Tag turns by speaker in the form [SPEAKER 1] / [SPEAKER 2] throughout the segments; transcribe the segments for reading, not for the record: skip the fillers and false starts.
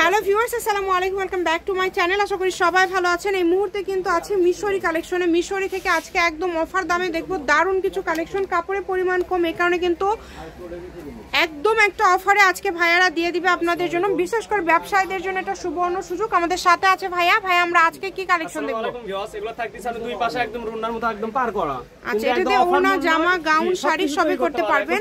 [SPEAKER 1] Hello viewers, আসসালামু আলাইকুম, welcome back to my channel. আশা করি সবাই ভালো আছেন। এই মুহূর্তে কিন্তু আছে মিশরি কালেকশনে। মিশরি থেকে আজকে একদম অফার দামে দেখবো দারুণ কিছু কালেকশন। কাপড়ের পরিমাণ কম, এই কারণে কিন্তু একদম একটা অফারে আজকে ভাইয়ারা দিয়ে দিবে আপনাদের জন্য, বিশেষ করে ব্যবসায়ীদের জন্য এটা সুবর্ণ সুযোগ। আমাদের সাথে আছে ভাইয়া। আমরা আজকে কি কালেকশন দেখব?
[SPEAKER 2] এগুলো থাকতেছে দুই পাশে একদম রুনার মতো একদম পার করা।
[SPEAKER 1] আচ্ছা, এটাতে ওনা, জামা, গাউন, শাড়ি সবই করতে পারবেন।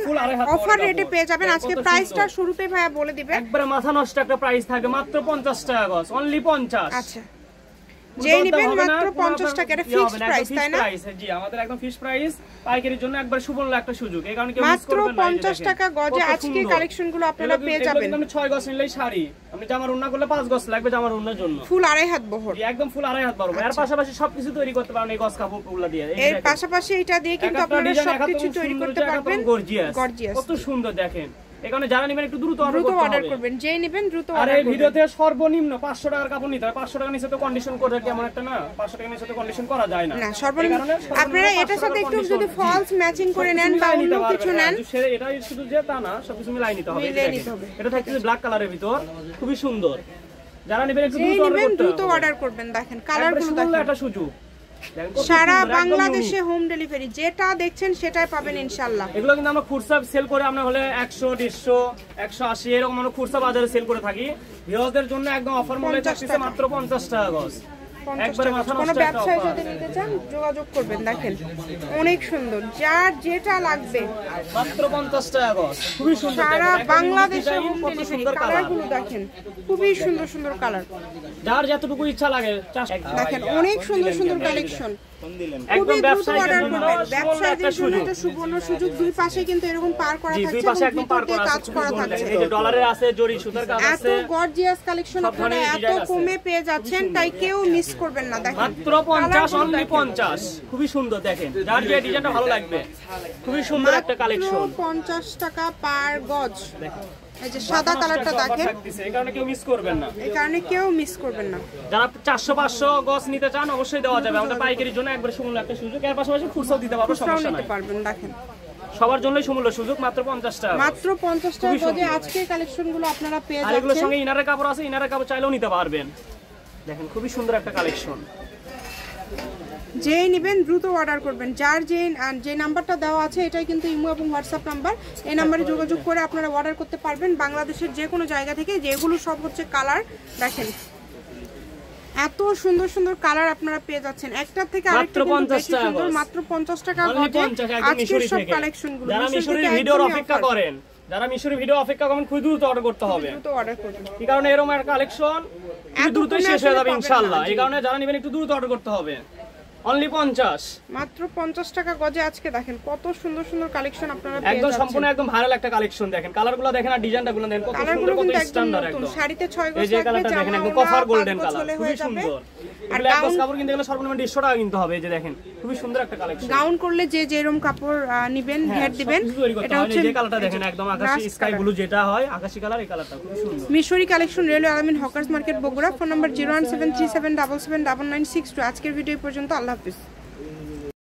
[SPEAKER 1] অফার রেটে পেয়ে যাবেন। আজকে প্রাইসটা শুরুতেই ভাইয়া বলে দিবে।
[SPEAKER 2] একবারে মাথা নষ্ট একটা প্রাইস থাকে, মাত্র 50 টাকা গজ, অনলি 50।
[SPEAKER 1] আচ্ছা, যেই নেবেন মাত্র 50 টাকা। এটা ফিক্সড প্রাইস, তাই না?
[SPEAKER 2] জি, আমাদের একদম ফিক্সড প্রাইস। পাইকারির জন্য একবার সুবর্ণ একটা সুযোগ। এই কারণে কেউ মিস করবেন না।
[SPEAKER 1] মাত্র 50 টাকা গজে আজকে কালেকশনগুলো আপনারা পেয়ে যাবেন।
[SPEAKER 2] আপনি 6 গজ নিলেই শাড়ি, আপনি জামার ওন্না করলে 5 গজ লাগবে জামার ওন্নার জন্য।
[SPEAKER 1] ফুল আড়াই হাত বহর,
[SPEAKER 2] একদম ফুল আড়াই হাত বহর। এর পাশাপাশি সবকিছু তৈরি করতে পারেন এই গজ কাপড়গুলো দিয়ে।
[SPEAKER 1] এর পাশাপাশি এটা দিয়ে কিন্তু আপনারা সবকিছু তৈরি করতে পারবেন।
[SPEAKER 2] গর্জিয়াস, কত সুন্দর দেখেন। এখানে যারা নেবেন একটু দ্রুত অর্ডার করবেন।
[SPEAKER 1] যেই নেবেন দ্রুত
[SPEAKER 2] অর্ডার করবেন। আর এই ভিডিওতে সর্বনিম্ন 500 টাকার কাপড় নিতে হয়। 500 টাকা নিচে তো কন্ডিশন করে কেমন একটা না, 500 টাকা নিচে তো কন্ডিশন করা যায় না।
[SPEAKER 1] না, সর্বনিম্ন আপনারা এটার সাথে একটু যদি ফলস ম্যাচিং করে নেন বা অন্য কিছু নেন,
[SPEAKER 2] এটাই শুধু যে তা না, সবকিছু মিলাই নিতে হবে। এটা থাকছে ব্ল্যাক কালারের ভিতর, খুবই সুন্দর। যারা নেবেন একটু দ্রুত অর্ডার
[SPEAKER 1] করবেন। দেখেন কালারগুলো দেখেন,
[SPEAKER 2] একটা সুযোগ।
[SPEAKER 1] সারা বাংলাদেশে হোম ডেলিভারি, যেটা দেখছেন সেটাই পাবেন ইনশাআল্লাহ।
[SPEAKER 2] এগুলো কিন্তু আমরা খুচরা সেল করে, আমরা হলে 100, 150, 180 এরকম আমরা খুচরা বাজারে সেল করে থাকি। ভিউয়ারদের জন্য একদম অফার মূল্যে থাকছে মাত্র 50 টাকা গজ। একবারে মাথা নষ্ট।
[SPEAKER 1] কোনো ব্যবসায়ী যদি নিতে চান যোগাযোগ করবেন। দেখেন অনেক সুন্দর, যার যেটা লাগবে
[SPEAKER 2] মাত্র 50 টাকা গজ। খুবই সুন্দর।
[SPEAKER 1] সারা বাংলাদেশে হোম ডেলিভারি। কালারগুলো দেখেন, খুবই সুন্দর সুন্দর কালার।
[SPEAKER 2] যার যতটুকু ইচ্ছা লাগে
[SPEAKER 1] দেখেন, অনেক সুন্দর সুন্দর কালেকশন।
[SPEAKER 2] একদম ব্যবসায়ীদের জন্য
[SPEAKER 1] ব্যবসায়ীদের জন্য এটা সুবর্ণ সুযোগ। দুই পাশে কিন্তু এরকম পার করা থাকছে,
[SPEAKER 2] দুই পাশে একদম পার করা
[SPEAKER 1] কাজ করা থাকছে।
[SPEAKER 2] এই যে ডলারের আছে, জরি সুতার কাজ আছে।
[SPEAKER 1] এত গর্জিয়াস কালেকশন আপনারা এত কমে পেয়ে যাচ্ছেন, তাই কেউ মিস করবেন না। দেখেন
[SPEAKER 2] মাত্র 50, অনলি 50। খুবই সুন্দর। দেখেন যার যে ডিজাইনটা ভালো লাগবে, খুবই সুন্দর একটা কালেকশন।
[SPEAKER 1] 50 টাকা পার গজ। দেখেন এই যে সাদা কালারটা দেখেন,
[SPEAKER 2] এই কারণে কেউ মিস করবেন না।
[SPEAKER 1] এই কারণে কেউ মিস করবেন না।
[SPEAKER 2] যারা 400, 500 গজ নিতে চান অবশ্যই দেওয়া যাবে। আমাদের পাইকারির জন্য একবার সুমূল্য একটা সুযোগ। এর পাশাপাশি খুচরাও দিতে পারবো, সমস্যা নাই।
[SPEAKER 1] দেখেন
[SPEAKER 2] সবার জন্যই সুমূল্য সুযোগ, মাত্র 50 টাকা।
[SPEAKER 1] মাত্র 50 টাকা গজে আজকে কালেকশনগুলো আপনারা পেয়ে যাচ্ছেন।
[SPEAKER 2] আর এগুলোর সঙ্গে ইনারের কাপড় আছে, ইনারের কাপড় চাইলেও নিতে পারবেন। দেখেন খুবই সুন্দর একটা কালেকশন।
[SPEAKER 1] যেই নেবেন দ্রুত অর্ডার করবেন। যার যে নাম্বারটা দেওয়া আছে এটাই কিন্তু ইমো এবং হোয়াটসঅ্যাপ নাম্বার। এই নাম্বারে যোগাযোগ করে আপনারা অর্ডার করতে পারবেন বাংলাদেশের যে কোনো জায়গা থেকে। যেগুলো সব হচ্ছে কালার। দেখেন এত সুন্দর সুন্দর কালার আপনারা পেয়ে যাচ্ছেন। একটার থেকে আরেকটা কিন্তু বেশি সুন্দর। মাত্র 50 টাকা গজে আজকের সব কালেকশনগুলো।
[SPEAKER 2] যারা মিশরের ভিডিওর অপেক্ষা করেন, খুব দ্রুত অর্ডার করতে হবে। এই কারণে এরকম একটা কালেকশন দ্রুতই শেষ হয়ে যাবে ইনশাআল্লাহ। এই কারণে যারা নেবেন একটু দ্রুত অর্ডার করতে হবে। অনলি 50,
[SPEAKER 1] মাত্র 50 টাকা গজে আজকে দেখেন কত সুন্দর সুন্দর কালেকশন আপনারা পেয়ে যাচ্ছেন।
[SPEAKER 2] একদম সম্পূর্ণ একদম ভাইরাল একটা কালেকশন। দেখেন কালারগুলো দেখেন আর ডিজাইনগুলো দেখেন কত সুন্দর, কত স্ট্যান্ডার্ড একদম।
[SPEAKER 1] শাড়িতে 6 গজ
[SPEAKER 2] এই যে কালারটা দেখেন, একদম কফার গোল্ডেন কালার, খুবই সুন্দর। আর গাউন কাপড় কিনতে গেলে সর্বনিম্ন 150 টাকা কিনতে হবে। এই যে দেখেন খুবই সুন্দর একটা কালেকশন।
[SPEAKER 1] গাউন করলে যে যেরকম কাপড় নেবেন হেড দিবেন।
[SPEAKER 2] এটা হচ্ছে যে কালারটা দেখেন, একদম আকাশী স্কাই ব্লু যেটা হয়, আকাশী কালার, এই কালারটা খুব সুন্দর।
[SPEAKER 1] মিশরি কালেকশন, রেলওয়ে আলামিন hawkers market, Bogura. Phone number 01737779962। আজকের ভিডিও পর্যন্ত। আল্লাহ হাফেজ।